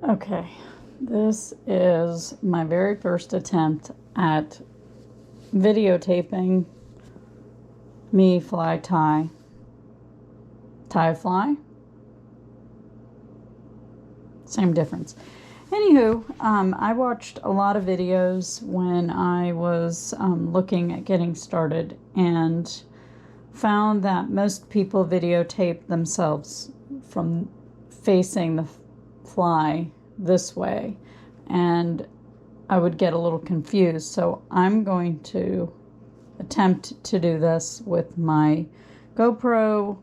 Okay, this is my very first attempt at videotaping me fly tie fly. Same difference. Anywho, I watched a lot of videos when I was looking at getting started and found that most people videotape themselves from facing the fly this way, and I would get a little confused. So I'm going to attempt to do this with my GoPro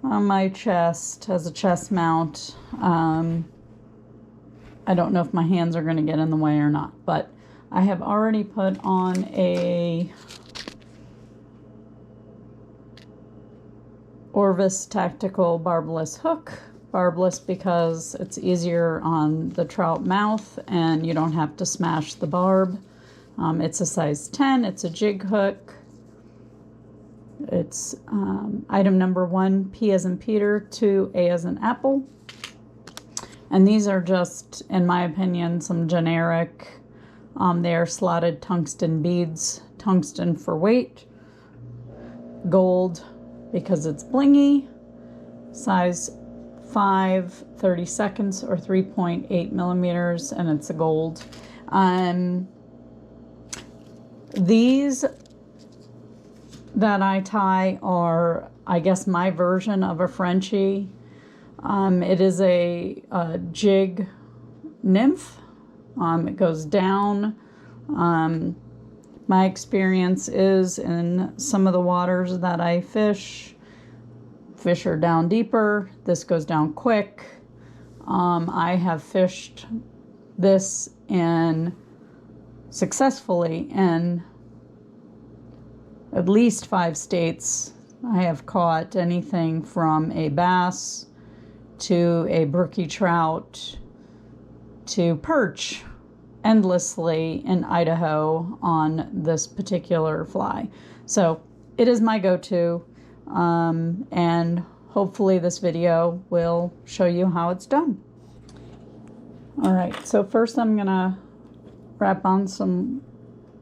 on my chest as a chest mount. I don't know if my hands are going to get in the way or not, but I have already put on a Orvis tactical barbless hook. Barbless because it's easier on the trout mouth and you don't have to smash the barb. It's a size 10. It's a jig hook. It's item number 1, P as in Peter, 2, A as in apple. And these are just, in my opinion, some generic, they are slotted tungsten beads. Tungsten for weight. Gold because it's blingy. Size 5, 30 seconds, or 3.8 millimeters, and it's a gold. These that I tie are, I guess, my version of a Frenchie. It is a jig nymph. It goes down. My experience is in some of the waters that I fish are down deeper. This goes down quick. I have fished this successfully in at least 5 states. I have caught anything from a bass to a brookie trout to perch endlessly in Idaho on this particular fly. So it is my go-to, and hopefully this video will show you how it's done. All right, so first I'm gonna wrap on some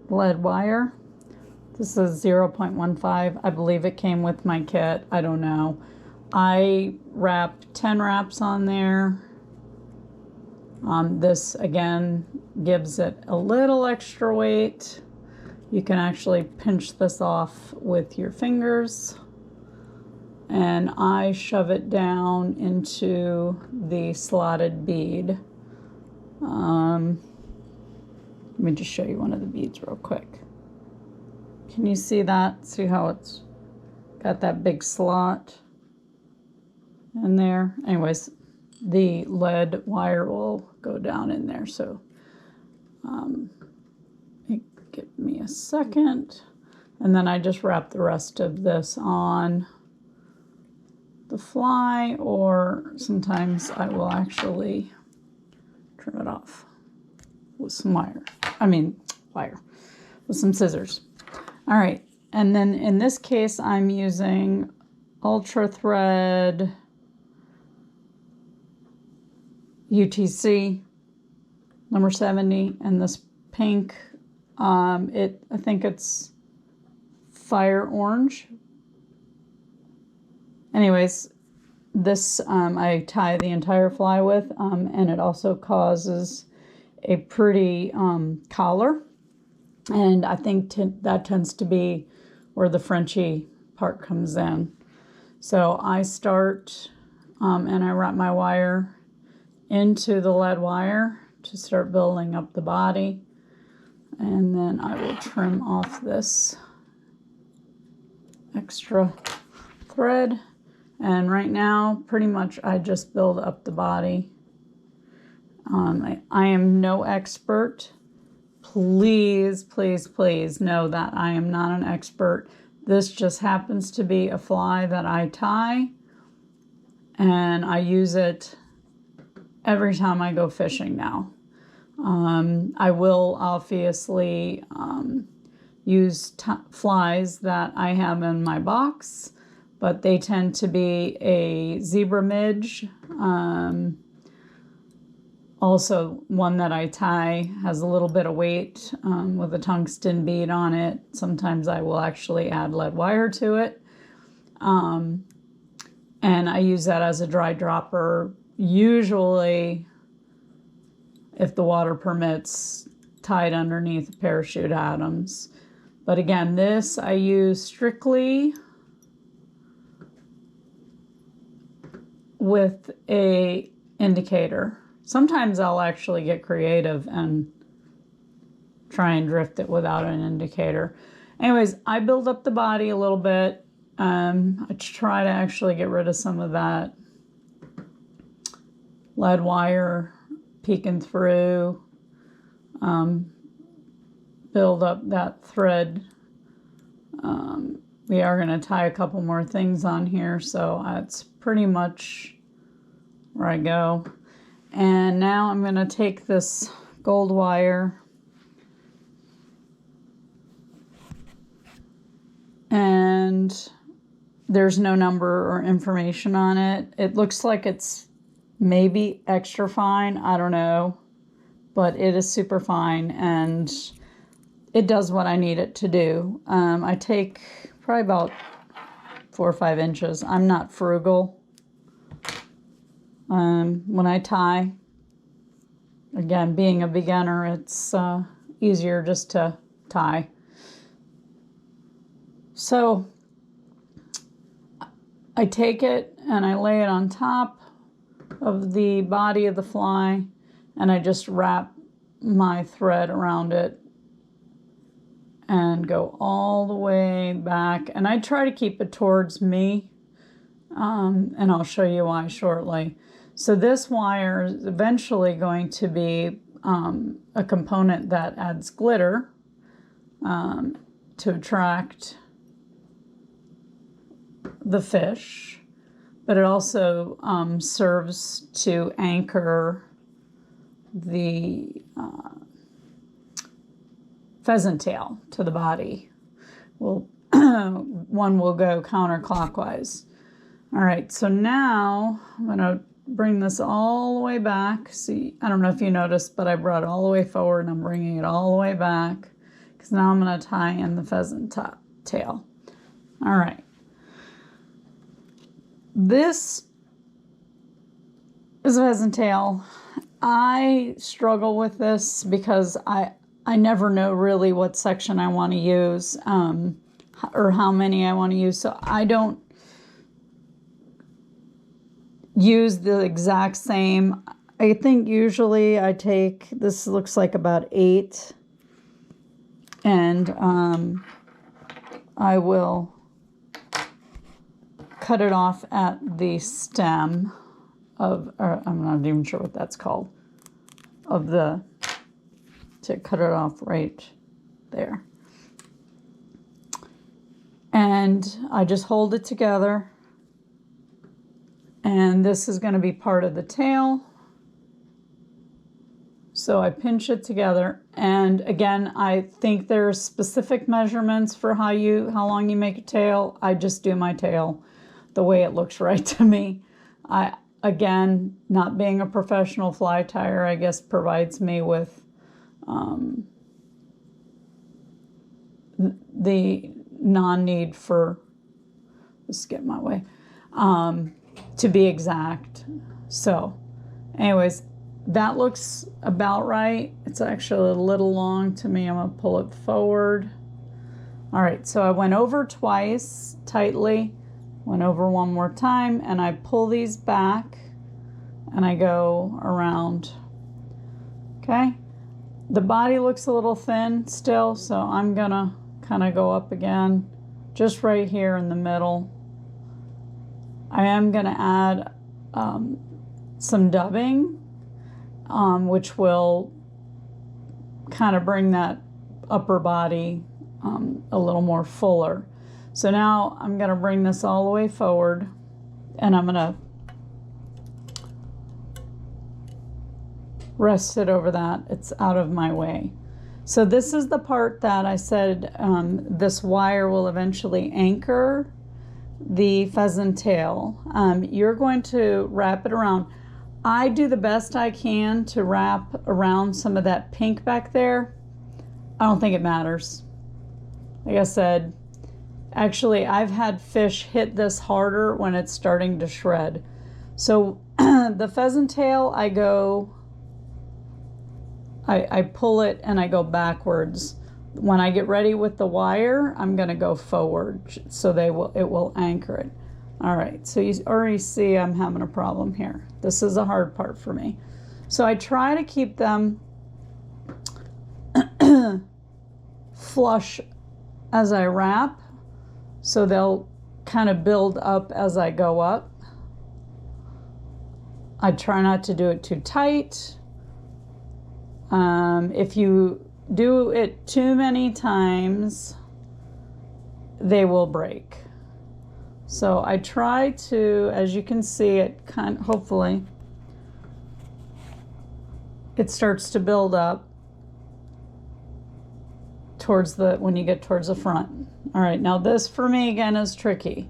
lead wire. This is 0.15. I believe it came with my kit. I don't know. I wrapped 10 wraps on there. This, again, gives it a little extra weight. You can actually pinch this off with your fingers. And I shove it down into the slotted bead. Let me just show you one of the beads real quick. Can you see that? See how it's got that big slot in there? Anyways, the lead wire will go down in there. So give me a second. And then I just wrap the rest of this on the fly, or sometimes I will actually trim it off with some wire. With some scissors. All right, and then in this case, I'm using Ultra Thread UTC number 70, and this pink, I think it's fire orange. Anyways, this I tie the entire fly with, and it also causes a pretty collar. And I think that tends to be where the Frenchie part comes in. So I start and I wrap my wire into the lead wire to start building up the body. And then I will trim off this extra thread. And right now, pretty much I just build up the body. I am no expert. Please, please, please know that I am not an expert. This just happens to be a fly that I tie, and I use it every time I go fishing now. I will obviously use flies that I have in my box, but they tend to be a zebra midge, Also, one that I tie has a little bit of weight with a tungsten bead on it. Sometimes I will actually add lead wire to it. And I use that as a dry dropper, usually, if the water permits, tied underneath parachute Adams. But again, this I use strictly with a indicator. Sometimes I'll actually get creative and try and drift it without an indicator. Anyways, I build up the body a little bit. I try to actually get rid of some of that lead wire peeking through. Build up that thread. We are going to tie a couple more things on here, so that's pretty much where I go. And now I'm going to take this gold wire and there's no number or information on it. It looks like it's maybe extra fine, I don't know, but it is super fine and it does what I need it to do. I take probably about 4 or 5 inches. I'm not frugal. When I tie, again, being a beginner, it's easier just to tie. So I take it and I lay it on top of the body of the fly and I just wrap my thread around it and go all the way back. And I try to keep it towards me, and I'll show you why shortly. So this wire is eventually going to be a component that adds glitter to attract the fish, but it also serves to anchor the pheasant tail to the body. One will go counterclockwise. All right, so now I'm going to bring this all the way back. See, I don't know if you noticed, but I brought it all the way forward and I'm bringing it all the way back because now I'm going to tie in the pheasant tail. All right. This is a pheasant tail. I struggle with this because I never know really what section I want to use or how many I want to use. So I don't use the exact same. I think usually I take, this looks like about 8, and I will cut it off at the stem of, or I'm not even sure what that's called, of the, to cut it off right there. And I just hold it together. And this is going to be part of the tail. So I pinch it together. And again, I think there's specific measurements for how long you make a tail. I just do my tail the way it looks right to me. Again, not being a professional fly tyer, I guess, provides me with the non-need for, just get my way, to be exact. So anyways, that looks about right. It's actually a little long to me. I'm going to pull it forward. All right, so I went over twice tightly, went over one more time, and I pull these back and I go around. Okay, the body looks a little thin still, so I'm gonna kind of go up again just right here in the middle. I am gonna add some dubbing, which will kind of bring that upper body a little more fuller. So now I'm going to bring this all the way forward and I'm going to rest it over that. It's out of my way. So this is the part that I said this wire will eventually anchor the pheasant tail. You're going to wrap it around. I do the best I can to wrap around some of that pink back there. I don't think it matters. Like I said, actually, I've had fish hit this harder when it's starting to shred. So the pheasant tail, I pull it and I go backwards. When I get ready with the wire, I'm going to go forward so it will anchor it. All right, so you already see I'm having a problem here. This is a hard part for me. So I try to keep them flush as I wrap, so they'll kind of build up as I go up. I try not to do it too tight. If you do it too many times, they will break. So I try to, as you can see, it hopefully it starts to build up towards when you get towards the front. All right, now this for me again is tricky.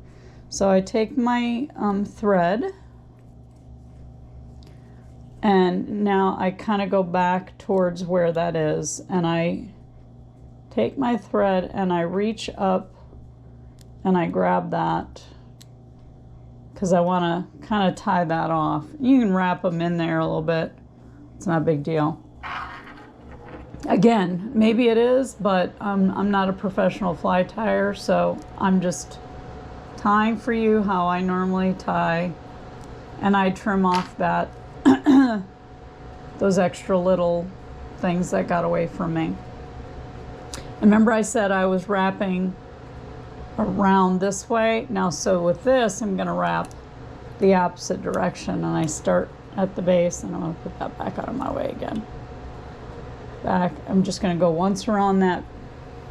So I take my thread, and now I kind of go back towards where that is, and I take my thread and I reach up and I grab that because I want to kind of tie that off. You can wrap them in there a little bit. It's not a big deal. Again, maybe it is, but I'm not a professional fly tyer, so I'm just tying for you how I normally tie, and I trim off that those extra little things that got away from me. Remember I said I was wrapping around this way. Now, so with this, I'm going to wrap the opposite direction, and I start at the base, and I'm going to put that back out of my way again. Back, I'm just going to go once around that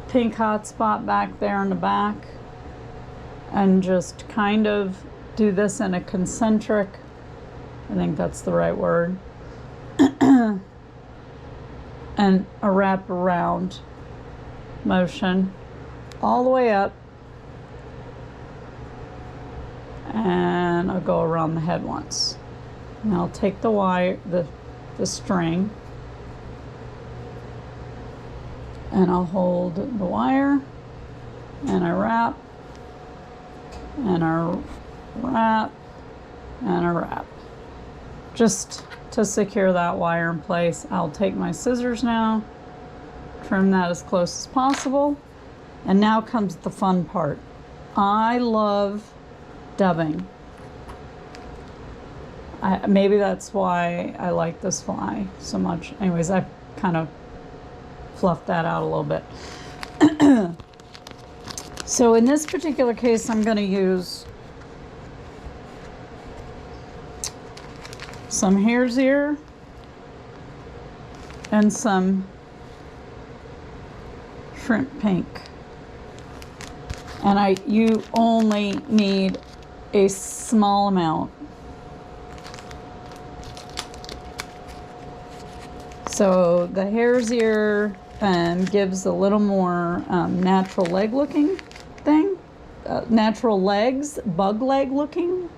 pink hot spot back there in the back, and just kind of do this in a concentric, I think that's the right word, and a wrap around motion all the way up, and I'll go around the head once. And I'll take the wire, the string, and I'll hold the wire, and I wrap, and I wrap, and I wrap, just to secure that wire in place. I'll take my scissors now, trim that as close as possible, and now comes the fun part. I love dubbing. Maybe that's why I like this fly so much. Anyways, I kind of fluffed that out a little bit. So in this particular case, I'm going to use some hare's ear and some shrimp pink. And you only need a small amount. So the hare's ear gives a little more natural leg looking thing. Natural legs, bug leg looking.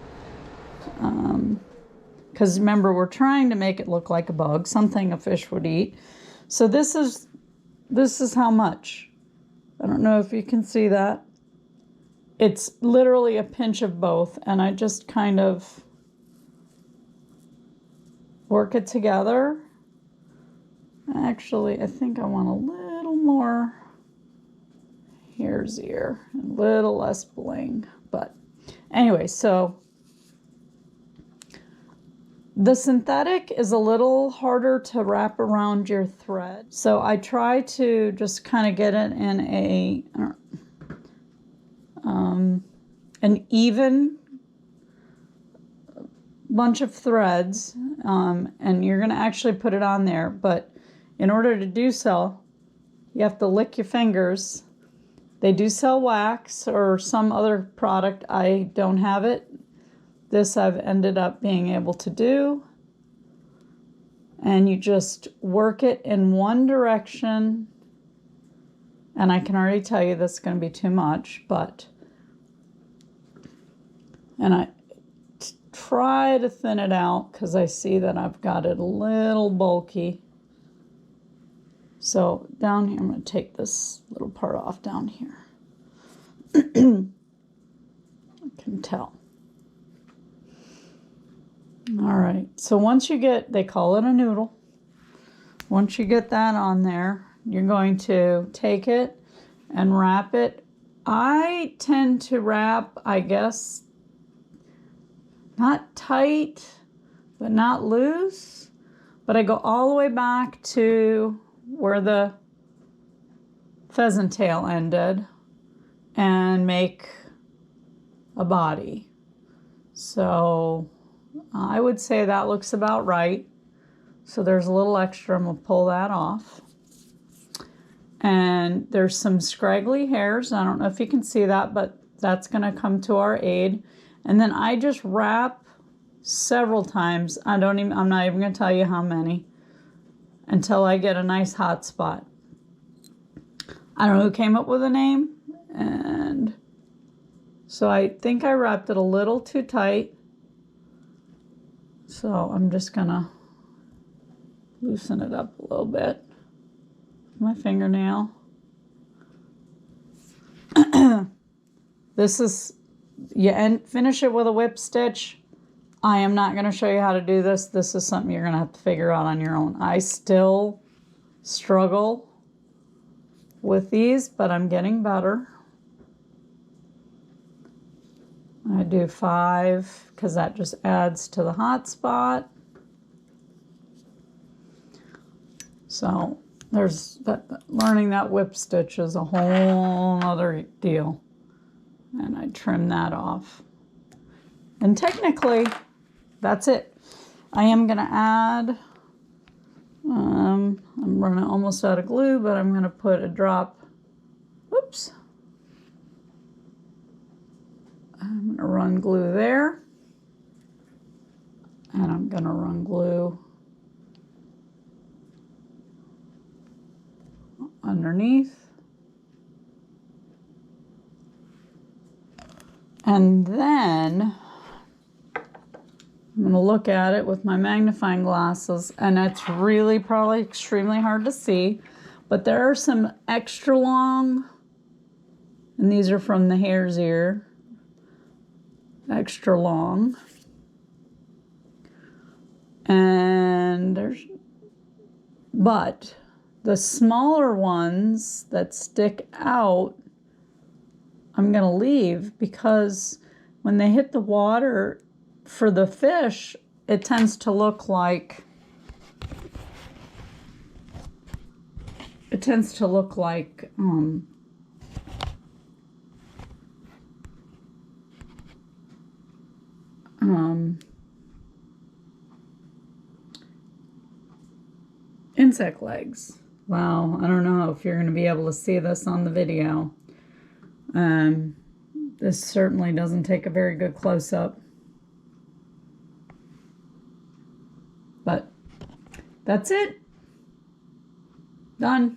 Because remember, we're trying to make it look like a bug, something a fish would eat. So this is how much. I don't know if you can see that. It's literally a pinch of both, and I just kind of work it together. Actually, I think I want a little more hare's ear, a little less bling. But anyway, so the synthetic is a little harder to wrap around your thread. So I try to just kind of get it in an even bunch of threads, and you're going to actually put it on there. But in order to do so, you have to lick your fingers. They do sell wax or some other product. I don't have it. This I've ended up being able to do. And you just work it in one direction. And I can already tell you this is going to be too much, but try to thin it out because I see that I've got it a little bulky. So down here, I'm going to take this little part off down here. I can tell. All right, so once you get, they call it a noodle. Once you get that on there, you're going to take it and wrap it. I tend to wrap, I guess, not tight, but not loose. But I go all the way back to where the pheasant tail ended and make a body. So I would say that looks about right. So there's a little extra, I'm gonna pull that off. And there's some scraggly hairs. I don't know if you can see that, but that's gonna come to our aid. And then I just wrap several times. I'm not even gonna tell you how many, until I get a nice hot spot. I don't know who came up with the name, and so I think I wrapped it a little too tight. So I'm just gonna loosen it up a little bit. My fingernail. This is, you finish it with a whip stitch. I am not going to show you how to do this. This is something you're going to have to figure out on your own. I still struggle with these, but I'm getting better. I do 5 because that just adds to the hot spot. So there's that, learning that whip stitch is a whole other deal. And I trim that off. And technically, that's it. I am going to add, I'm running almost out of glue, but I'm going to put a drop, whoops. I'm going to run glue there. And I'm going to run glue underneath. And then I'm going to look at it with my magnifying glasses, and it's really probably extremely hard to see, but there are some extra long, and these are from the hare's ear, extra long. And but the smaller ones that stick out, I'm going to leave because when they hit the water for the fish, it tends to look like, insect legs. Wow, I don't know if you're going to be able to see this on the video. This certainly doesn't take a very good close-up. But that's it. Done.